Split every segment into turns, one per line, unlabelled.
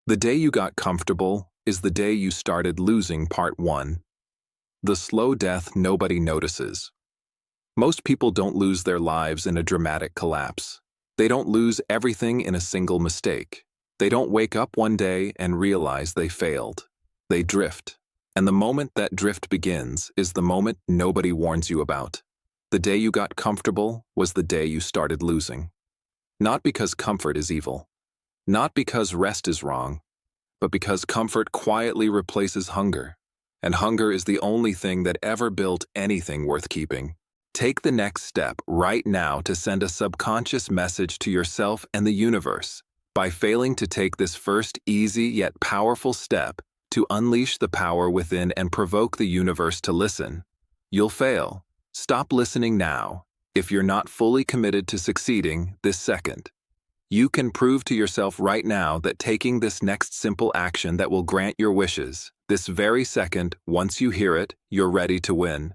The day you got comfortable is the day you started losing. Part 1. The slow death nobody notices. Most people don't lose their lives in a dramatic collapse. They don't lose everything in a single mistake. They don't wake up one day and realize they failed. They drift. And the moment that drift begins is the moment nobody warns you about. The day you got comfortable was the day you started losing. Not because comfort is evil. Not because rest is wrong, but because comfort quietly replaces hunger, and hunger is the only thing that ever built anything worth keeping. Take the next step right now to send a subconscious message to yourself and the universe. By failing to take this first easy yet powerful step to unleash the power within and provoke the universe to listen, you'll fail. Stop listening now if you're not fully committed to succeeding this second. You can prove to yourself right now that taking this next simple action that will grant your wishes, this very second, once you hear it, you're ready to win.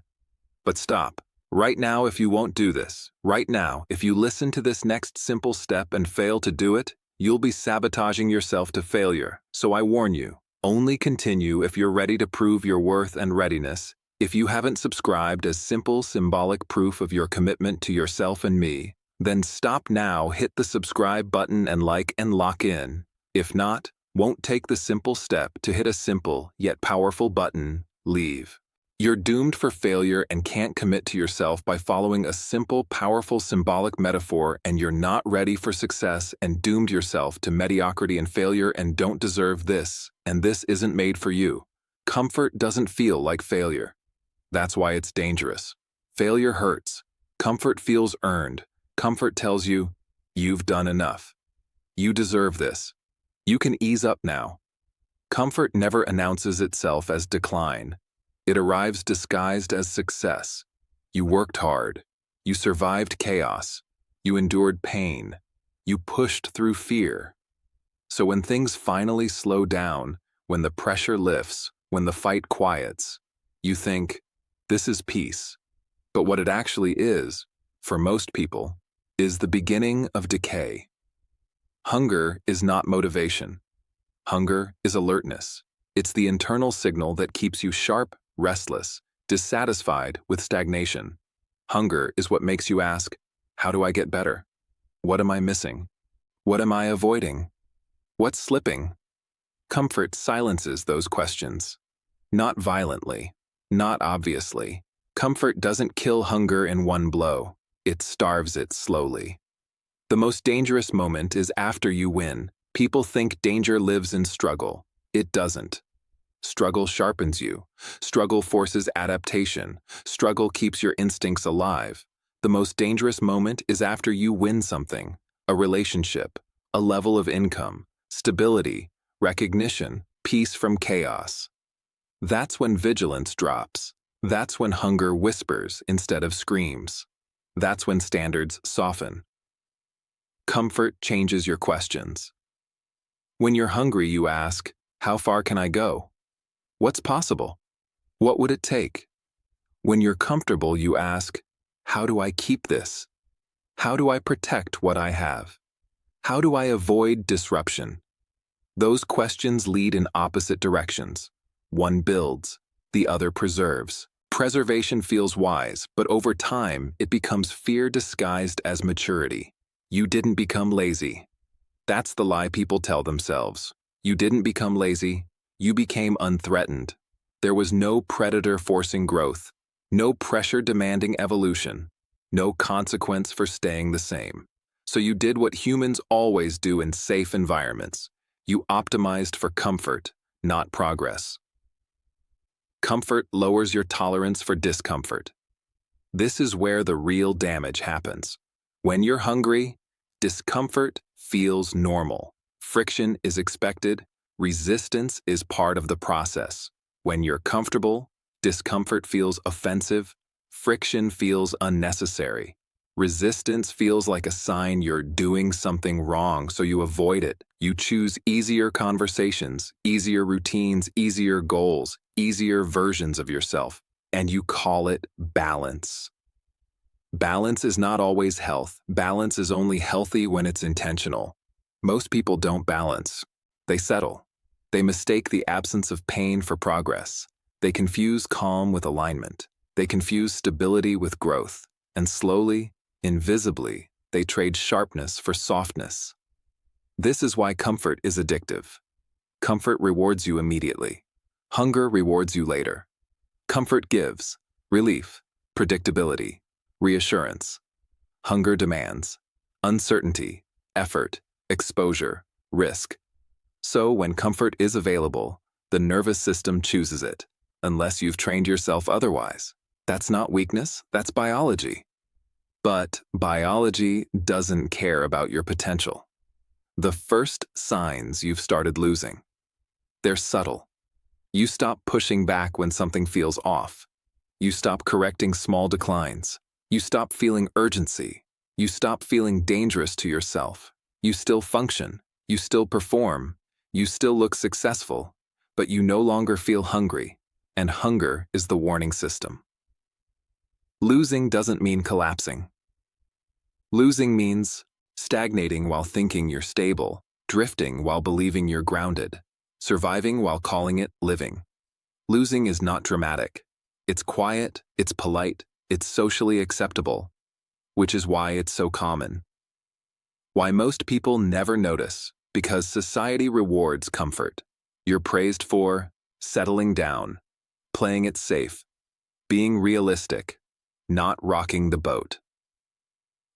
But stop. Right now, if you won't do this, right now, if you listen to this next simple step and fail to do it, you'll be sabotaging yourself to failure. So I warn you, only continue if you're ready to prove your worth and readiness. If you haven't subscribed as simple symbolic proof of your commitment to yourself and me, then stop now, hit the subscribe button and like and lock in. If not, won't take the simple step to hit a simple yet powerful button, leave. You're doomed for failure and can't commit to yourself by following a simple, powerful symbolic metaphor, and you're not ready for success and doomed yourself to mediocrity and failure and don't deserve this, and this isn't made for you. Comfort doesn't feel like failure. That's why it's dangerous. Failure hurts. Comfort feels earned. Comfort tells you, you've done enough. You deserve this. You can ease up now. Comfort never announces itself as decline. It arrives disguised as success. You worked hard. You survived chaos. You endured pain. You pushed through fear. So when things finally slow down, when the pressure lifts, when the fight quiets, you think, this is peace. But what it actually is, for most people, is the beginning of decay. Hunger is not motivation. Hunger is alertness. It's the internal signal that keeps you sharp, restless, dissatisfied with stagnation. Hunger is what makes you ask, how do I get better? What am I missing? What am I avoiding? What's slipping? Comfort silences those questions. Not violently, not obviously. Comfort doesn't kill hunger in one blow. It starves it slowly. The most dangerous moment is after you win. People think danger lives in struggle. It doesn't. Struggle sharpens you. Struggle forces adaptation. Struggle keeps your instincts alive. The most dangerous moment is after you win something: a relationship, a level of income, stability, recognition, peace from chaos. That's when vigilance drops. That's when hunger whispers instead of screams. That's when standards soften. Comfort changes your questions. When you're hungry, you ask, how far can I go? What's possible? What would it take? When you're comfortable, you ask, how do I keep this? How do I protect what I have? How do I avoid disruption? Those questions lead in opposite directions. One builds, the other preserves. Preservation feels wise, but over time, it becomes fear disguised as maturity. You didn't become lazy. That's the lie people tell themselves. You didn't become lazy. You became unthreatened. There was no predator forcing growth, no pressure demanding evolution, no consequence for staying the same. So you did what humans always do in safe environments. You optimized for comfort, not progress. Comfort lowers your tolerance for discomfort. This is where the real damage happens. When you're hungry, discomfort feels normal. Friction is expected. Resistance is part of the process. When you're comfortable, discomfort feels offensive. Friction feels unnecessary. Resistance feels like a sign you're doing something wrong, so you avoid it. You choose easier conversations, easier routines, easier goals, easier versions of yourself, and you call it balance. Balance is not always health. Balance is only healthy when it's intentional. Most people don't balance. They settle. They mistake the absence of pain for progress. They confuse calm with alignment. They confuse stability with growth. And slowly, invisibly, they trade sharpness for softness. This is why comfort is addictive. Comfort rewards you immediately. Hunger rewards you later. Comfort gives relief, predictability, reassurance. Hunger demands uncertainty, effort, exposure, risk. So when comfort is available, the nervous system chooses it, unless you've trained yourself otherwise. That's not weakness, that's biology. But biology doesn't care about your potential. The first signs you've started losing. They're subtle. You stop pushing back when something feels off. You stop correcting small declines. You stop feeling urgency. You stop feeling dangerous to yourself. You still function. You still perform. You still look successful. But you no longer feel hungry. And hunger is the warning system. Losing doesn't mean collapsing. Losing means stagnating while thinking you're stable, drifting while believing you're grounded, surviving while calling it living. Losing is not dramatic. It's quiet, it's polite, it's socially acceptable, which is why it's so common. Why most people never notice, because society rewards comfort. You're praised for settling down, playing it safe, being realistic, not rocking the boat.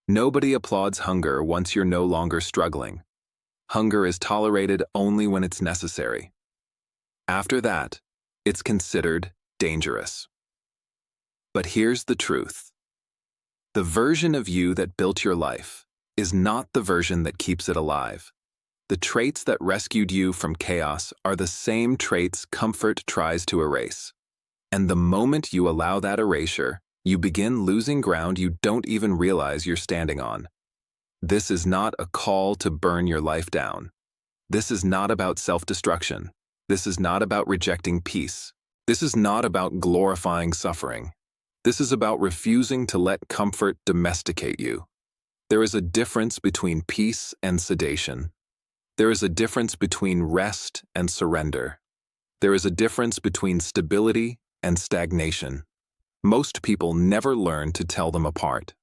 Nobody applauds hunger once you're no longer struggling. Hunger is tolerated only when it's necessary. After that, it's considered dangerous. But here's the truth. The version of you that built your life is not the version that keeps it alive. The traits that rescued you from chaos are the same traits comfort tries to erase. And the moment you allow that erasure, you begin losing ground you don't even realize you're standing on. This is not a call to burn your life down. This is not about self-destruction. This is not about rejecting peace. This is not about glorifying suffering. This is about refusing to let comfort domesticate you. There is a difference between peace and sedation. There is a difference between rest and surrender. There is a difference between stability and stagnation. Most people never learn to tell them apart.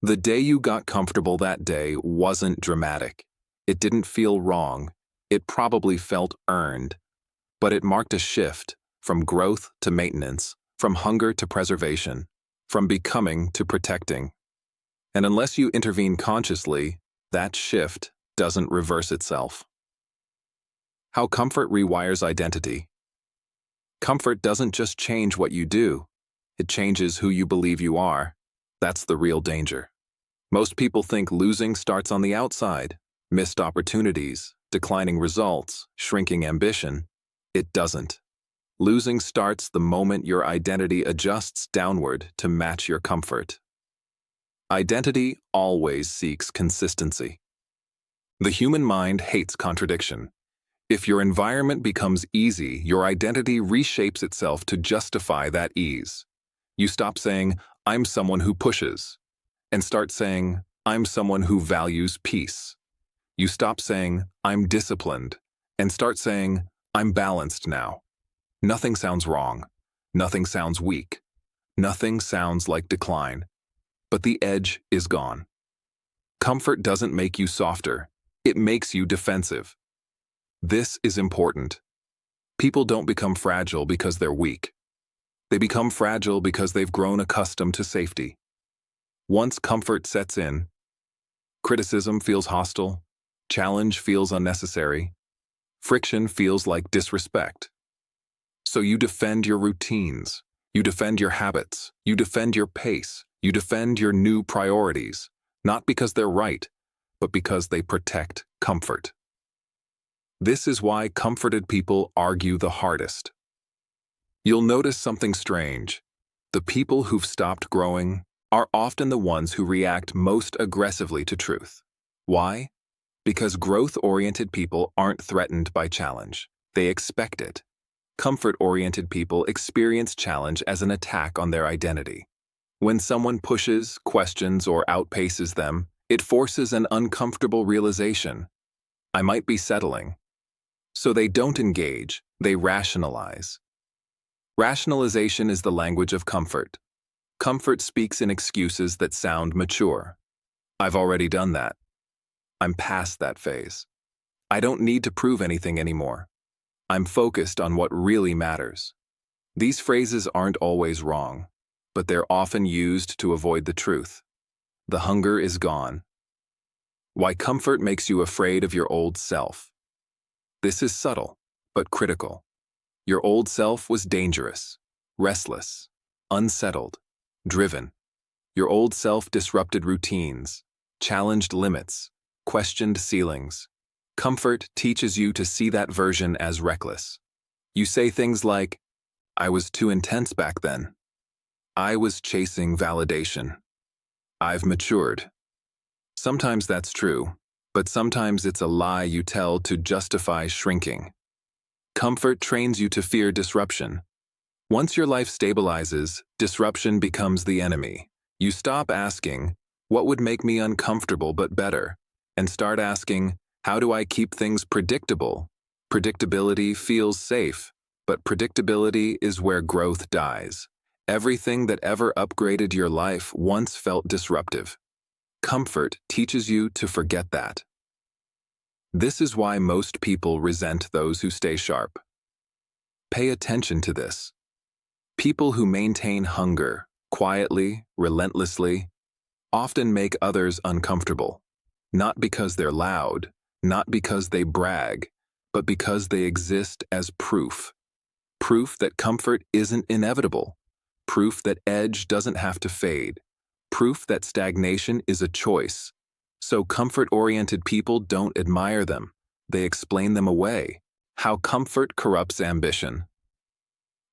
The day you got comfortable that day wasn't dramatic. It didn't feel wrong. It probably felt earned. But it marked a shift from growth to maintenance, from hunger to preservation, from becoming to protecting. And unless you intervene consciously, that shift doesn't reverse itself. How comfort rewires identity. Comfort doesn't just change what you do. It changes who you believe you are. That's the real danger. Most people think losing starts on the outside. Missed opportunities, declining results, shrinking ambition. It doesn't. Losing starts the moment your identity adjusts downward to match your comfort. Identity always seeks consistency. The human mind hates contradiction. If your environment becomes easy, your identity reshapes itself to justify that ease. You stop saying, "I'm someone who pushes," and start saying, "I'm someone who values peace." You stop saying, "I'm disciplined," and start saying, "I'm balanced now." Nothing sounds wrong. Nothing sounds weak. Nothing sounds like decline. But the edge is gone. Comfort doesn't make you softer. It makes you defensive. This is important. People don't become fragile because they're weak. They become fragile because they've grown accustomed to safety. Once comfort sets in, criticism feels hostile, challenge feels unnecessary, friction feels like disrespect. So you defend your routines, you defend your habits, you defend your pace, you defend your new priorities, not because they're right, but because they protect comfort. This is why comforted people argue the hardest. You'll notice something strange. The people who've stopped growing are often the ones who react most aggressively to truth. Why? Because growth-oriented people aren't threatened by challenge. They expect it. Comfort-oriented people experience challenge as an attack on their identity. When someone pushes, questions, or outpaces them, it forces an uncomfortable realization. I might be settling. So they don't engage, they rationalize. Rationalization is the language of comfort. Comfort speaks in excuses that sound mature. I've already done that. I'm past that phase. I don't need to prove anything anymore. I'm focused on what really matters. These phrases aren't always wrong, but they're often used to avoid the truth. The hunger is gone. Why comfort makes you afraid of your old self. This is subtle, but critical. Your old self was dangerous, restless, unsettled, driven. Your old self disrupted routines, challenged limits, questioned ceilings. Comfort teaches you to see that version as reckless. You say things like, I was too intense back then. I was chasing validation. I've matured. Sometimes that's true, but sometimes it's a lie you tell to justify shrinking. Comfort trains you to fear disruption. Once your life stabilizes, disruption becomes the enemy. You stop asking, what would make me uncomfortable but better? And start asking, how do I keep things predictable? Predictability feels safe, but predictability is where growth dies. Everything that ever upgraded your life once felt disruptive. Comfort teaches you to forget that. This is why most people resent those who stay sharp. Pay attention to this. People who maintain hunger, quietly, relentlessly, often make others uncomfortable. Not because they're loud, not because they brag, but because they exist as proof. Proof that comfort isn't inevitable. Proof that edge doesn't have to fade. Proof that stagnation is a choice. So comfort-oriented people don't admire them. They explain them away. How comfort corrupts ambition.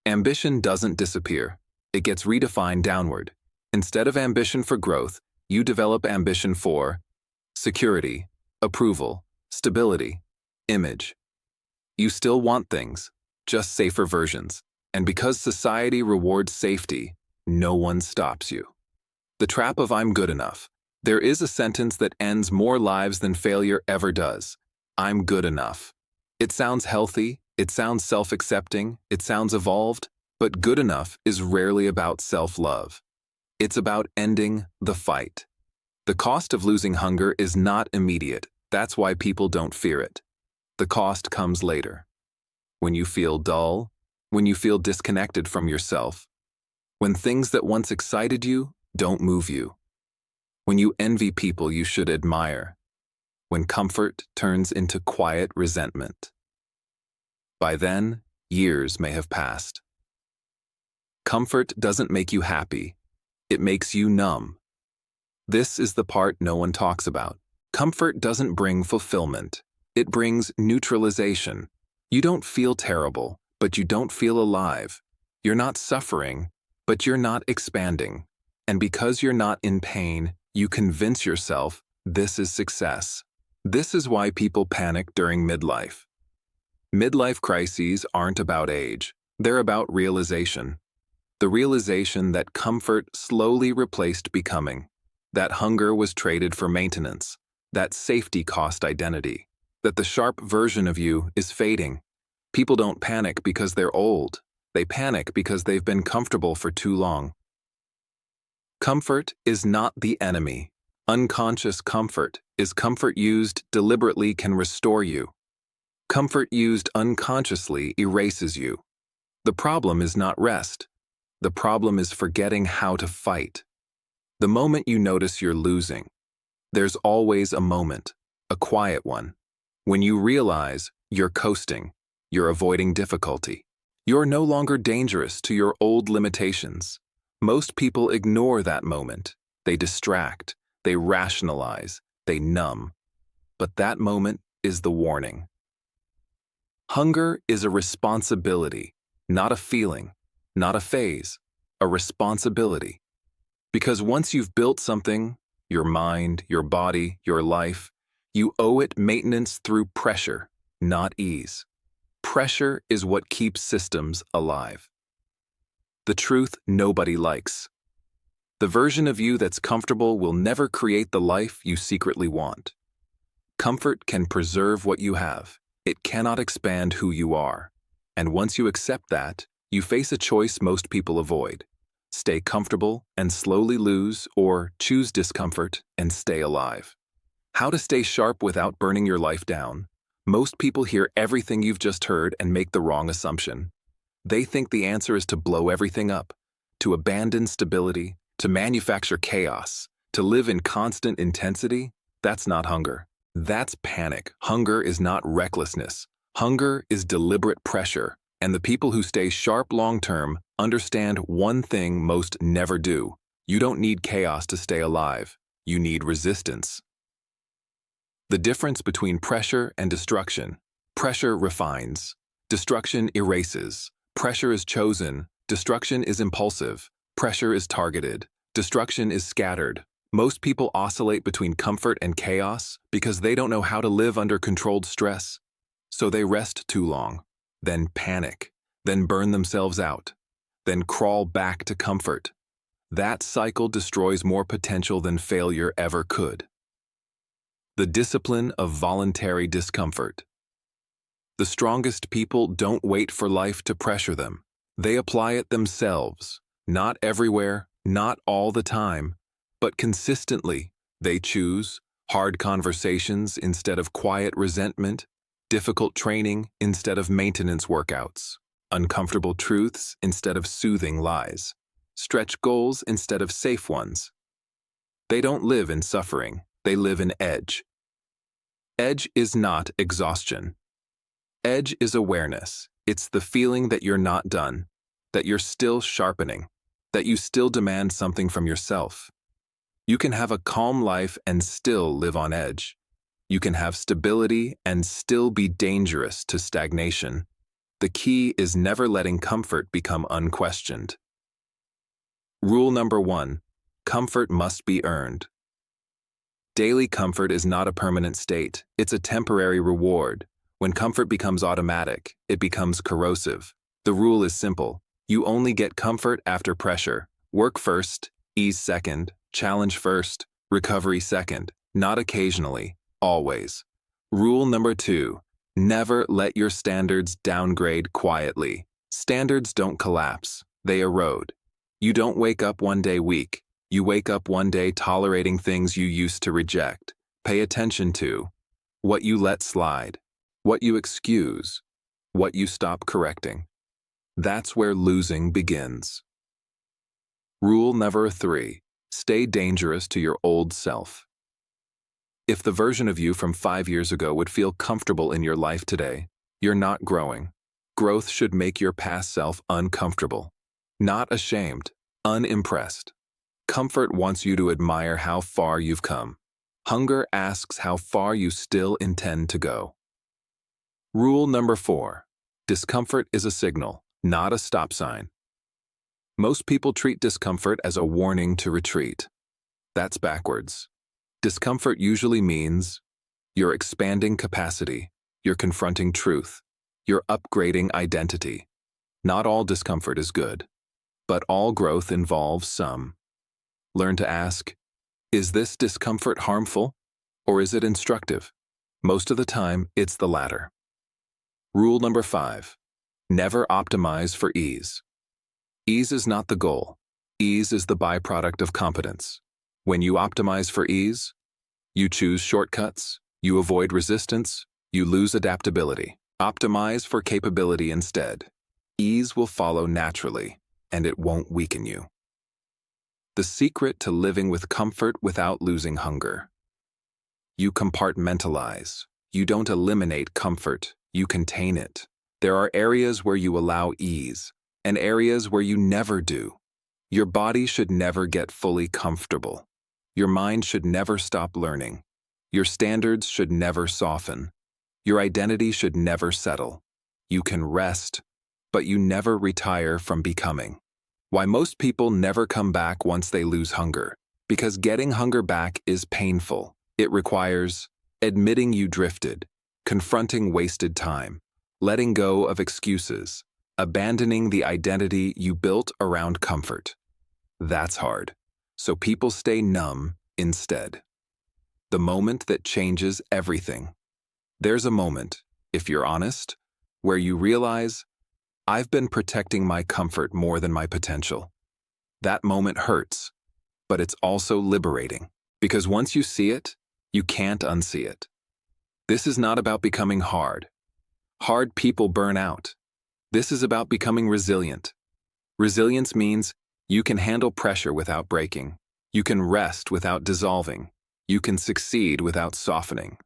Ambition doesn't disappear. It gets redefined downward. Instead of ambition for growth, you develop ambition for security, approval, stability, image. You still want things, just safer versions. And because society rewards safety, no one stops you. The trap of I'm good enough. There is a sentence that ends more lives than failure ever does. I'm good enough. It sounds healthy, it sounds self-accepting, it sounds evolved, but good enough is rarely about self-love. It's about ending the fight. The cost of losing hunger is not immediate. That's why people don't fear it. The cost comes later. When you feel dull, when you feel disconnected from yourself, when things that once excited you don't move you, when you envy people you should admire, when comfort turns into quiet resentment. By then, years may have passed. Comfort doesn't make you happy. It makes you numb. This is the part no one talks about. Comfort doesn't bring fulfillment. It brings neutralization. You don't feel terrible, but you don't feel alive. You're not suffering, but you're not expanding. And because you're not in pain, you convince yourself this is success. This is why people panic during midlife. Midlife crises aren't about age. They're about realization. The realization that comfort slowly replaced becoming. That hunger was traded for maintenance. That safety cost identity. That the sharp version of you is fading. People don't panic because they're old. They panic because they've been comfortable for too long. Comfort is not the enemy. Unconscious comfort is comfort used deliberately can restore you. Comfort used unconsciously erases you. The problem is not rest. The problem is forgetting how to fight. The moment you notice you're losing, there's always a moment, a quiet one, when you realize you're coasting, you're avoiding difficulty. You're no longer dangerous to your old limitations. Most people ignore that moment. They distract, they rationalize, they numb. But that moment is the warning. Hunger is a responsibility, not a feeling, not a phase, a responsibility. Because once you've built something, your mind, your body, your life, you owe it maintenance through pressure, not ease. Pressure is what keeps systems alive. The truth nobody likes. The version of you that's comfortable will never create the life you secretly want. Comfort can preserve what you have. It cannot expand who you are. And once you accept that, you face a choice most people avoid. Stay comfortable and slowly lose, or choose discomfort and stay alive. How to stay sharp without burning your life down. Most people hear everything you've just heard and make the wrong assumption. They think the answer is to blow everything up, to abandon stability, to manufacture chaos, to live in constant intensity. That's not hunger. That's panic. Hunger is not recklessness. Hunger is deliberate pressure, and the people who stay sharp long-term understand one thing most never do. You don't need chaos to stay alive. You need resistance. The difference between pressure and destruction. Pressure refines. Destruction erases. Pressure is chosen. Destruction is impulsive. Pressure is targeted. Destruction is scattered. Most people oscillate between comfort and chaos because they don't know how to live under controlled stress. So they rest too long, then panic, then burn themselves out, then crawl back to comfort. That cycle destroys more potential than failure ever could. The discipline of voluntary discomfort. The strongest people don't wait for life to pressure them. They apply it themselves, not everywhere, not all the time, but consistently. They choose hard conversations instead of quiet resentment, difficult training instead of maintenance workouts, uncomfortable truths instead of soothing lies, stretch goals instead of safe ones. They don't live in suffering, they live in edge. Edge is not exhaustion. Edge is awareness. It's the feeling that you're not done, that you're still sharpening, that you still demand something from yourself. You can have a calm life and still live on edge. You can have stability and still be dangerous to stagnation. The key is never letting comfort become unquestioned. Rule number 1: comfort must be earned. Daily comfort is not a permanent state, it's a temporary reward. When comfort becomes automatic, it becomes corrosive. The rule is simple. You only get comfort after pressure. Work first, ease second, challenge first, recovery second. Not occasionally, always. Rule number 2: never let your standards downgrade quietly. Standards don't collapse, they erode. You don't wake up one day weak. You wake up one day tolerating things you used to reject. Pay attention to what you let slide, what you excuse, what you stop correcting. That's where losing begins. Rule number 3: stay dangerous to your old self. If the version of you from 5 years ago would feel comfortable in your life today, you're not growing. Growth should make your past self uncomfortable, not ashamed, unimpressed. Comfort wants you to admire how far you've come. Hunger asks how far you still intend to go. Rule number 4: discomfort is a signal, not a stop sign. Most people treat discomfort as a warning to retreat. That's backwards. Discomfort usually means you're expanding capacity, you're confronting truth, you're upgrading identity. Not all discomfort is good, but all growth involves some. Learn to ask, is this discomfort harmful, or is it instructive? Most of the time, it's the latter. Rule number 5: never optimize for ease. Ease is not the goal. Ease is the byproduct of competence. When you optimize for ease, you choose shortcuts, you avoid resistance, you lose adaptability. Optimize for capability instead. Ease will follow naturally, and it won't weaken you. The secret to living with comfort without losing hunger. You compartmentalize. You don't eliminate comfort, you contain it. There are areas where you allow ease, and areas where you never do. Your body should never get fully comfortable. Your mind should never stop learning. Your standards should never soften. Your identity should never settle. You can rest, but you never retire from becoming. Why most people never come back once they lose hunger? Because getting hunger back is painful. It requires admitting you drifted, confronting wasted time, letting go of excuses, abandoning the identity you built around comfort. That's hard. So people stay numb instead. The moment that changes everything. There's a moment, if you're honest, where you realize, I've been protecting my comfort more than my potential. That moment hurts, but it's also liberating, because once you see it, you can't unsee it. This is not about becoming hard. Hard people burn out. This is about becoming resilient. Resilience means you can handle pressure without breaking. You can rest without dissolving. You can succeed without softening.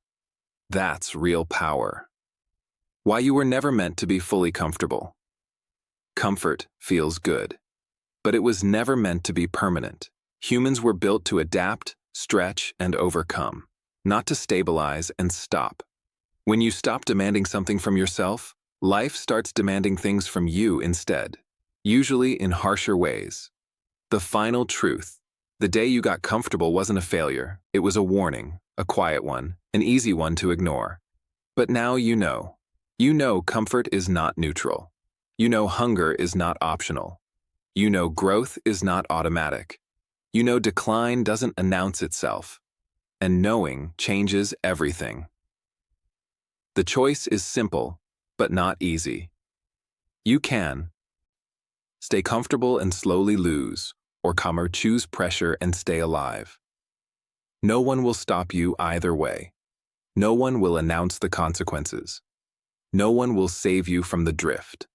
That's real power. Why you were never meant to be fully comfortable. Comfort feels good, but it was never meant to be permanent. Humans were built to adapt, stretch, and overcome, not to stabilize and stop. When you stop demanding something from yourself, life starts demanding things from you instead, usually in harsher ways. The final truth: the day you got comfortable wasn't a failure, it was a warning, a quiet one, an easy one to ignore. But now you know. You know comfort is not neutral. You know hunger is not optional. You know growth is not automatic. You know decline doesn't announce itself. And knowing changes everything. The choice is simple, but not easy. You can stay comfortable and slowly lose, or choose pressure and stay alive. No one will stop you either way. No one will announce the consequences. No one will save you from the drift.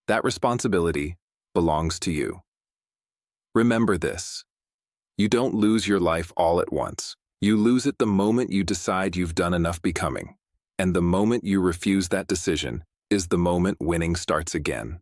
That responsibility belongs to you. Remember this: you don't lose your life all at once. You lose it the moment you decide you've done enough becoming. And the moment you refuse that decision is the moment winning starts again.